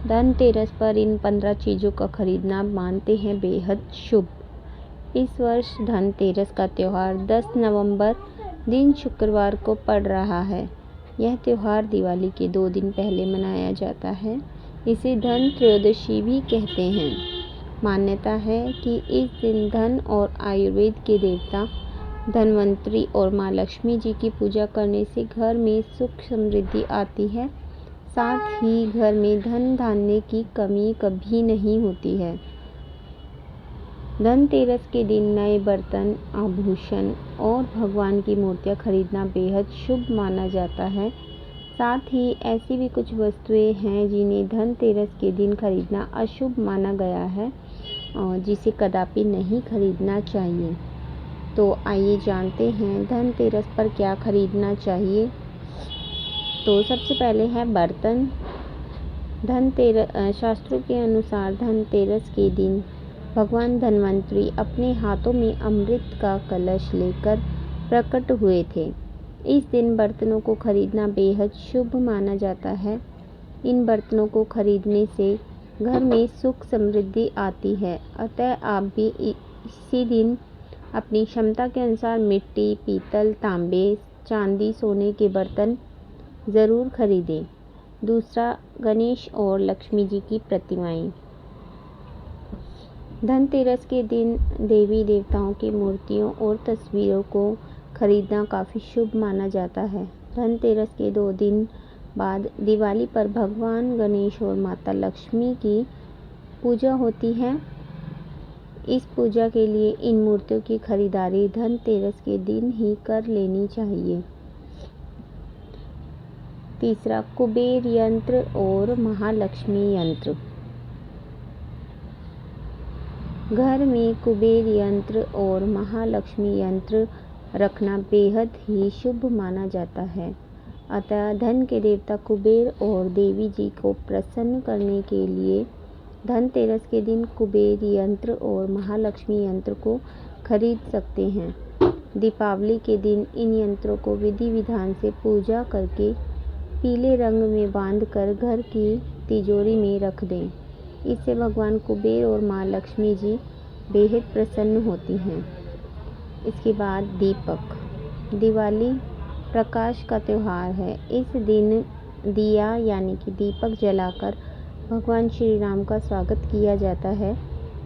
धनतेरस पर इन 15 चीज़ों का खरीदना मानते हैं बेहद शुभ। इस वर्ष धनतेरस का त्यौहार 10 नवंबर दिन शुक्रवार को पड़ रहा है। यह त्यौहार दिवाली के 2 दिन पहले मनाया जाता है। इसे धन त्रयोदशी भी कहते हैं। मान्यता है कि इस दिन धन और आयुर्वेद के देवता धनवंतरी और माँ लक्ष्मी जी की पूजा करने से घर में सुख समृद्धि आती है। साथ ही घर में धन धान्य की कमी कभी नहीं होती है। धनतेरस के दिन नए बर्तन, आभूषण और भगवान की मूर्तियाँ खरीदना बेहद शुभ माना जाता है। साथ ही ऐसी भी कुछ वस्तुएं हैं जिन्हें धनतेरस के दिन खरीदना अशुभ माना गया है और जिसे कदापि नहीं खरीदना चाहिए। तो आइए जानते हैं धनतेरस पर क्या खरीदना चाहिए। तो सबसे पहले है बर्तन। शास्त्रों के अनुसार धनतेरस के दिन भगवान धनवंतरी अपने हाथों में अमृत का कलश लेकर प्रकट हुए थे। इस दिन बर्तनों को खरीदना बेहद शुभ माना जाता है। इन बर्तनों को खरीदने से घर में सुख समृद्धि आती है। अतः आप भी इसी दिन अपनी क्षमता के अनुसार मिट्टी, पीतल, तांबे, चांदी, सोने के बर्तन ज़रूर खरीदें। दूसरा, गणेश और लक्ष्मी जी की प्रतिमाएं। धनतेरस के दिन देवी देवताओं की मूर्तियों और तस्वीरों को खरीदना काफ़ी शुभ माना जाता है। धनतेरस के 2 दिन बाद दिवाली पर भगवान गणेश और माता लक्ष्मी की पूजा होती है। इस पूजा के लिए इन मूर्तियों की खरीदारी धनतेरस के दिन ही कर लेनी चाहिए। तीसरा, कुबेर यंत्र और महालक्ष्मी यंत्र। घर में कुबेर यंत्र और महालक्ष्मी यंत्र रखना बेहद ही शुभ माना जाता है। अतः धन के देवता कुबेर और देवी जी को प्रसन्न करने के लिए धनतेरस के दिन कुबेर यंत्र और महालक्ष्मी यंत्र को खरीद सकते हैं। दीपावली के दिन इन यंत्रों को विधि विधान से पूजा करके पीले रंग में बांधकर घर की तिजोरी में रख दें। इससे भगवान कुबेर और माँ लक्ष्मी जी बेहद प्रसन्न होती हैं। इसके बाद दीपक। दिवाली प्रकाश का त्यौहार है। इस दिन दिया यानी कि दीपक जलाकर भगवान श्री राम का स्वागत किया जाता है।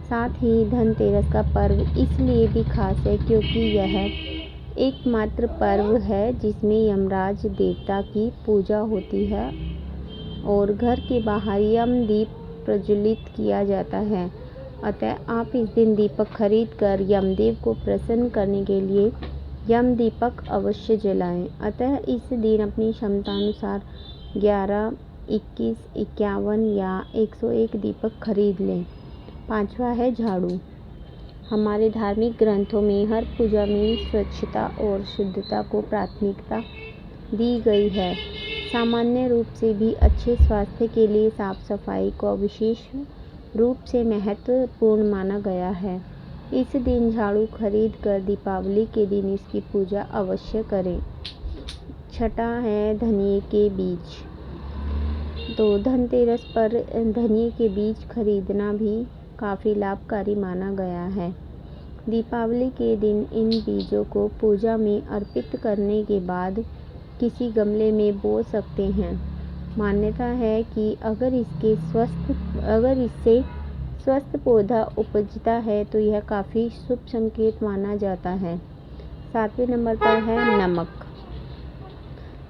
साथ ही धनतेरस का पर्व इसलिए भी खास है क्योंकि यह एकमात्र पर्व है जिसमें यमराज देवता की पूजा होती है और घर के बाहर यम दीप प्रज्वलित किया जाता है। अतः आप इस दिन दीपक खरीद कर यमदेव को प्रसन्न करने के लिए यम दीपक अवश्य जलाएं। अतः इस दिन अपनी क्षमतानुसार 11, 21, 51 या 101 दीपक खरीद लें। 5वां है झाड़ू। हमारे धार्मिक ग्रंथों में हर पूजा में स्वच्छता और शुद्धता को प्राथमिकता दी गई है। सामान्य रूप से भी अच्छे स्वास्थ्य के लिए साफ सफाई को विशेष रूप से महत्वपूर्ण माना गया है। इस दिन झाड़ू खरीद कर दीपावली के दिन इसकी पूजा अवश्य करें। 6वां है धनिये के बीज। तो धनतेरस पर धनिये के बीज खरीदना भी काफ़ी लाभकारी माना गया है। दीपावली के दिन इन बीजों को पूजा में अर्पित करने के बाद किसी गमले में बो सकते हैं। मान्यता है कि अगर इससे स्वस्थ पौधा उपजता है तो यह काफ़ी शुभ संकेत माना जाता है। 7वें नंबर पर है नमक।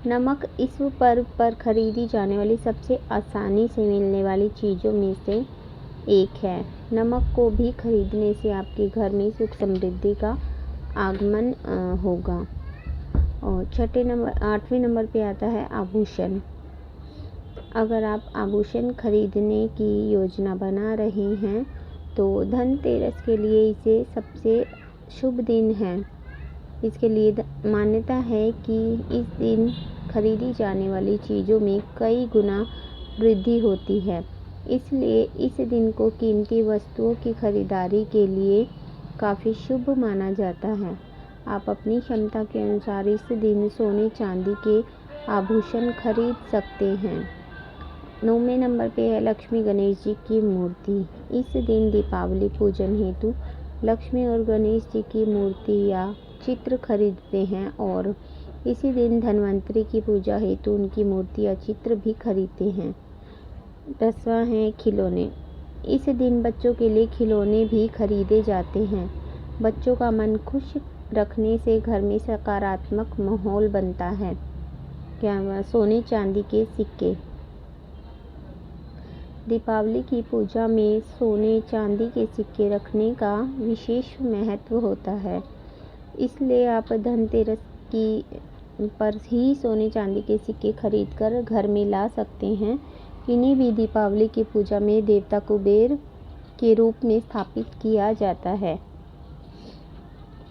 नमक इस पर्व पर खरीदी जाने वाली सबसे आसानी से मिलने वाली चीज़ों में से एक है। नमक को भी खरीदने से आपके घर में सुख समृद्धि का आगमन होगा। और 8वें नंबर पे आता है आभूषण। अगर आप आभूषण खरीदने की योजना बना रहे हैं तो धनतेरस के लिए इसे सबसे शुभ दिन है। इसके लिए मान्यता है कि इस दिन खरीदी जाने वाली चीज़ों में कई गुना वृद्धि होती है। इसलिए इस दिन को कीमती वस्तुओं की खरीदारी के लिए काफ़ी शुभ माना जाता है। आप अपनी क्षमता के अनुसार इस दिन सोने चांदी के आभूषण खरीद सकते हैं। 9वें नंबर पे है लक्ष्मी गणेश जी की मूर्ति। इस दिन दीपावली पूजन हेतु लक्ष्मी और गणेश जी की मूर्ति या चित्र खरीदते हैं और इसी दिन धन्वंतरी की पूजा हेतु उनकी मूर्ति या चित्र भी खरीदते हैं। 10वां है खिलौने। इस दिन बच्चों के लिए खिलौने भी खरीदे जाते हैं। बच्चों का मन खुश रखने से घर में सकारात्मक माहौल बनता है। क्या सोने चांदी के सिक्के। दीपावली की पूजा में सोने चांदी के सिक्के रखने का विशेष महत्व होता है, इसलिए आप धनतेरस की पर ही सोने चांदी के सिक्के खरीदकर घर में ला सकते हैं। इन्हें भी दीपावली की पूजा में देवता कुबेर के रूप में स्थापित किया जाता है।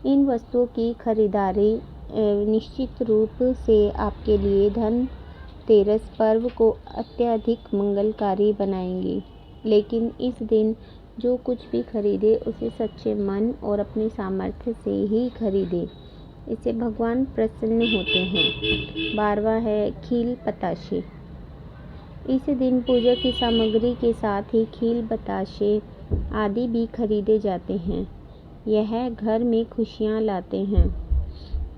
इन वस्तुओं की खरीदारी निश्चित रूप से आपके लिए धनतेरस पर्व को अत्यधिक मंगलकारी बनाएंगी, लेकिन इस दिन जो कुछ भी खरीदे उसे सच्चे मन और अपने सामर्थ्य से ही खरीदे, इससे भगवान प्रसन्न होते हैं। 12वां है खील बताशे। इस दिन पूजा की सामग्री के साथ ही खील बताशे आदि भी खरीदे जाते हैं। यह घर में खुशियां लाते हैं।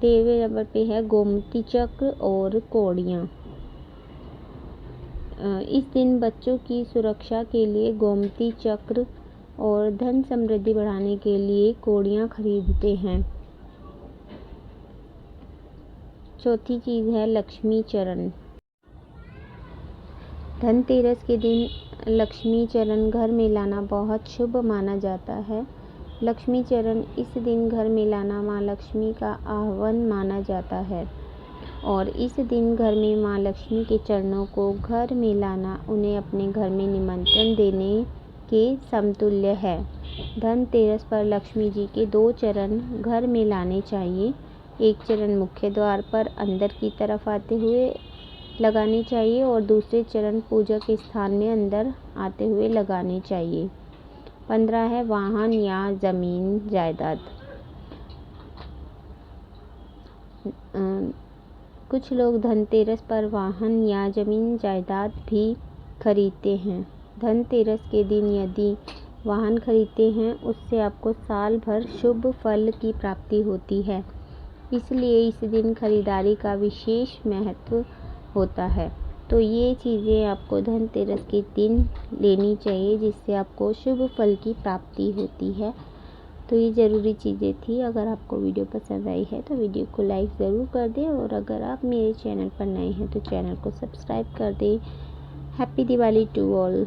13वें नंबर पे है गोमती चक्र और कौड़ियाँ। इस दिन बच्चों की सुरक्षा के लिए गोमती चक्र और धन समृद्धि बढ़ाने के लिए कौड़ियाँ खरीदते हैं। चौथी चीज़ है लक्ष्मी चरण। धनतेरस के दिन लक्ष्मी चरण घर में लाना बहुत शुभ माना जाता है। लक्ष्मी चरण इस दिन घर में लाना माँ लक्ष्मी का आह्वान माना जाता है और इस दिन घर में माँ लक्ष्मी के चरणों को घर में लाना उन्हें अपने घर में निमंत्रण देने के समतुल्य है। धनतेरस पर लक्ष्मी जी के 2 चरण घर में लाने चाहिए। एक चरण मुख्य द्वार पर अंदर की तरफ आते हुए लगाने चाहिए और दूसरे चरण पूजा के स्थान में अंदर आते हुए लगाने चाहिए। 15 है वाहन या ज़मीन जायदाद। कुछ लोग धनतेरस पर वाहन या ज़मीन जायदाद भी खरीदते हैं। धनतेरस के दिन यदि वाहन खरीदते हैं उससे आपको साल भर शुभ फल की प्राप्ति होती है, इसलिए इस दिन खरीदारी का विशेष महत्व होता है। तो ये चीज़ें आपको धनतेरस के दिन लेनी चाहिए जिससे आपको शुभ फल की प्राप्ति होती है। तो ये ज़रूरी चीज़ें थी। अगर आपको वीडियो पसंद आई है तो वीडियो को लाइक ज़रूर कर दें और अगर आप मेरे चैनल पर नए हैं तो चैनल को सब्सक्राइब कर दें। Happy Diwali to all.